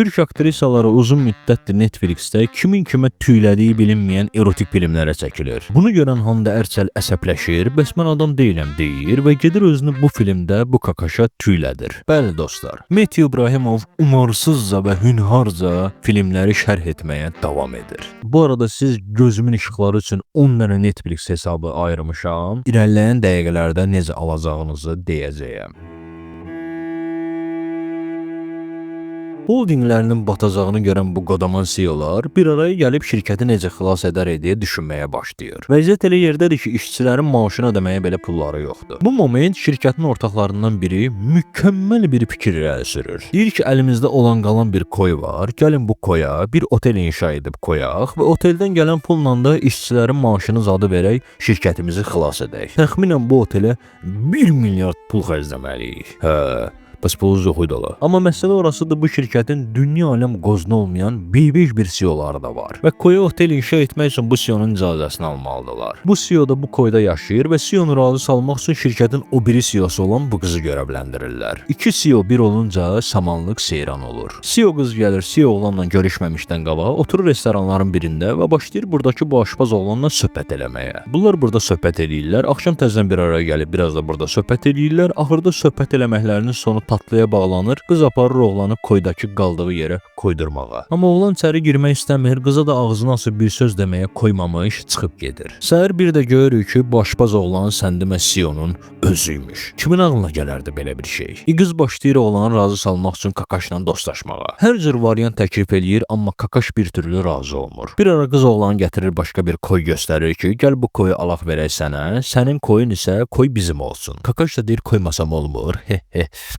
Türk aktrisaları uzun müddətdir Netflixdə kimin kimə tüylədiyi bilinməyən erotik filmlərə çəkilir. Bunu görən Hande Erçel əsəbləşir, bəs mən adam deyiləm deyir və gedir özünü bu filmdə bu kakaşa tüylədir. Bəli dostlar, Mehdi İbrahimov umarsızca və hünharca filmləri şərh etməyə davam edir. Bu arada siz gözümün işıqları üçün 10 dənə Netflix hesabı ayırmışam. İrəliləyən dəqiqələrdə necə alacağınızı deyəcəyəm. Holdinglərinin batacağını görən bu qodaman CEO'lar bir araya gəlib şirkəti necə xilas edər deyə düşünməyə başlayır. Vəziyyət elə yerdədir ki, işçilərin maaşını ödəməyə belə pulları yoxdur. Bu moment şirkətin ortaqlarından biri mükəmməl bir fikir irəli sürür. Deyir ki, əlimizdə olan qalan bir koy var, gəlin bu koya bir otel inşa edib koyaq və oteldən gələn pulla da işçilərin maaşını zadı verək, şirkətimizi xilas edək. Təxminən bu otelə 1 milyard pul xərcləməliyik. Bəs pulu yox idi ola. Amma məsələ orasıdır, bu şirkətin dünya aləm qozunu olmayan bir CEO'ları da var. Və koya otel inşa etmək üçün bu CEO'nun icazəsini almalıdırlar. Bu CEO da bu koyda yaşayır və CEO'nu razı salmaq üçün şirkətin o biri CEO'su olan bu qızı görevləndirirlər. İki CEO bir olunca samanlıq seyran olur. CEO qız gəlir, CEO oğlanla görüşməmişdən qabaq oturur restoranların birində və başlayır buradakı bu aşpaz oğlanla söhbət eləməyə. Bunlar burada söhbət eləyirlər, axşam tezdən bir araya gəlib biraz da burada söhbət eləyirlər. Axırda söhbət eləməklərinin sonu tatlıya bağlanır, qız aparır oğlanı koydakı qaldığı yerə koydurmağa. Amma oğlan içəri girmək istəmir, qıza da ağzını açıb bir söz deməyə qoymamış çıxıb gedir. Səhər bir də görürük ki, bu aşpaz oğlan səndimə CEO'nun özüymüş. Kimin ağlına gələrdi belə bir şey? Qız başlayır oğlanı razı salmaq üçün kakaşla dostlaşmağa. Hər cür variant təklif eləyir, amma kakaş bir türlü razı olmur. Bir ara qız oğlanı gətirir başqa bir koy göstərir ki, gəl bu koyu alaq verək sənə, sənin koyun isə koy bizim olsun. Kakaş da deyir koymasam olmur.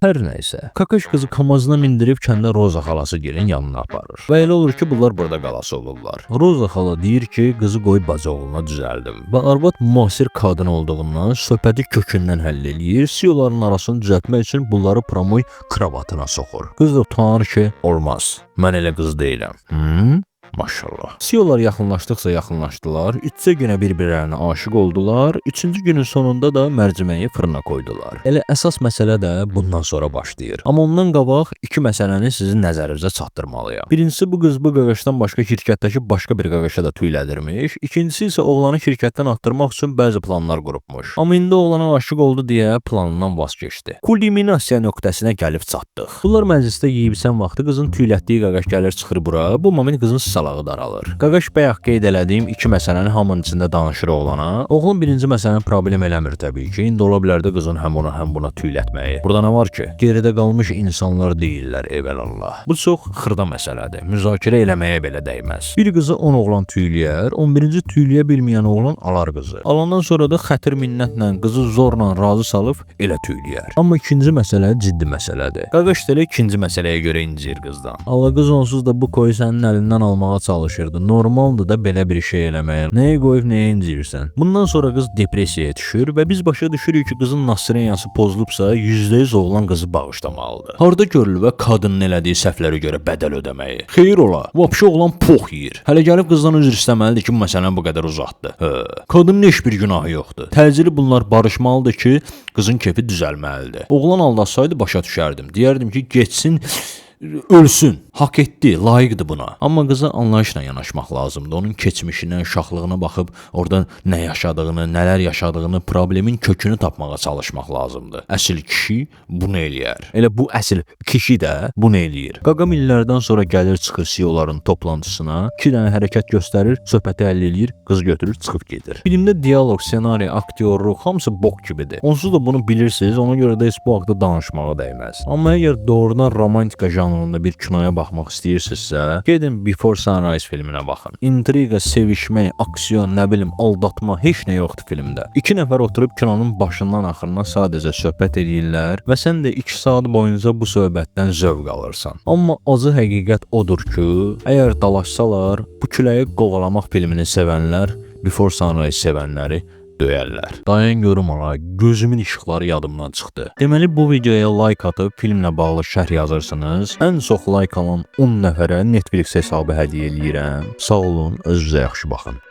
Hər nəysə. Kakaş qızı kamazına mindirib kəndə Roza xalası girin yanına aparır. Və elə olur ki, bunlar burada qalası olurlar. Roza xala deyir ki, qızı qoy bacı oğluna düzəldim. Və arvad müasir qadın olduğundan söhbəti kökündən həll eləyir. CEO'ların arasını düzəltmək üçün bunları promoy kravatına soxur. Qız da utanır ki, olmaz. Mən elə qız deyiləm. Maşallah. CEO'lar yaxınlaşdılar. 3 günə bir-birlərinə aşiq oldular. 3-cü günün sonunda da mərciməyi fırına qoydular. Elə əsas məsələ də bundan sonra başlayır. Amma ondan qabaq iki məsələni sizin nəzərinizə çatdırmalıyam. Birincisi, bu qız bu qaqaşdan başqa şirkətdəki başqa bir qaqaşa da tüylədirmiş. İkincisi isə oğlanı şirkətdən atdırmaq üçün bəzi planlar qurubmuş. Amma indi oğlana aşiq oldu deyə planından vaz keçdi. Kulminasiya nöqtəsinə gəlib çatdıq. Bunlar məclisdə yeyibsən vaxtı qızın tüylətdiyi qaqaş gəlir çıxır bura. Bu moment qızın salağı daralır. Qaqaş bayaq qeyd elədiyim iki məsələni hamının içində danışır oğlana. Oğlun birinci məsələni problem eləmir təbii ki. İndi ola bilər də qızın həm ona həm buna tüylətməyi. Burada nə var ki? Geridə qalmış insanlar deyirlər evəlallah. Bu çox xırda məsələdir. Müzakirə eləməyə belə dəyməz. Bir qızı 10 oğlan tüyləyər, 11-ci tüyləyə bilməyən oğlan alar qızı. Alandan sonra da xətir minnətlə qızı zorla razı salıb elə tüyləyər. Amma ikinci məsələ ciddi məsələdir. Qaqaş da elə ikinci məsələyə görə incir qızdan. Allah qız onsuz da bu koyu sənin əlindən almağa çalışırdı. Normaldır da belə bir şey eləməyə. Nəyə qoyub nəyə incirsən? Bundan sonra qız depressiyaya düşür və biz başa düşürük ki, qızın nasreniyası pozulubsa %100 oğlan qızı bağışlamalıdır. Harda görülür və qadının elədiyi səhvlərə görə bədəl ödəməyi? Xeyr ola. Vapşı oğlan pox yeyir. Hələ gəlib qızdan üzr istəməlidir ki, bu məsələni bu qədər uzatdı. Qadının heç bir günahı yoxdur. Təcili bunlar barışmalıdır ki, qızın kefi düzəlməlidir. Oğlan aldatsaydı başa düşərdim. Deyərdim ki, geçsin, ölsün. Hak etdi, layiqdir buna. Amma qıza anlayışla yanaşmaq lazımdır. Onun keçmişinə, uşaqlığına baxıb orada nə yaşadığını, nələr yaşadığını, problemin kökünü tapmağa çalışmaq lazımdır. Əsl kişi bunu eləyər. Elə bu əsl kişi də bunu eləyir. Qaqam illərdən sonra gəlir çıxır CEO'ların toplantısına, 2 dənə hərəkət göstərir, söhbəti həll eləyir, qız götürür, çıxıb gedir. Filmdə dialoq, ssenari, aktyorluq hamısı bok kimidir. Onsuz da bunu bilirsiniz, ona görə də heç bu haqda danışmağa dəyməz. Amma əgər doğrudan romantika janrında bir kinoya baxmaq istəyirsinizsə, gedin Before Sunrise filminə baxın. İntriqa, sevişmək, aksiyon, nə bilim, aldatma, heç nə yoxdur filmdə. 2 nəfər oturub kinonun başından axırına sadəcə söhbət edirlər və sən də 2 saat boyunca bu söhbətdən zövq alırsan. Amma acı həqiqət odur ki, əgər dalaşsalar, bu küləyi qovalamaq filmini sevənlər Before Sunrise sevənləri döyərlər. Dayan görüm ona, gözümün işıqları yadımdan çıxdı. Deməli bu videoya like atıb filmlə bağlı şərh yazırsınız. Ən çox like alan 10 nəfərə Netflix hesabı hədiyyə eləyirəm. Sağ olun, özünüzə yaxşı baxın.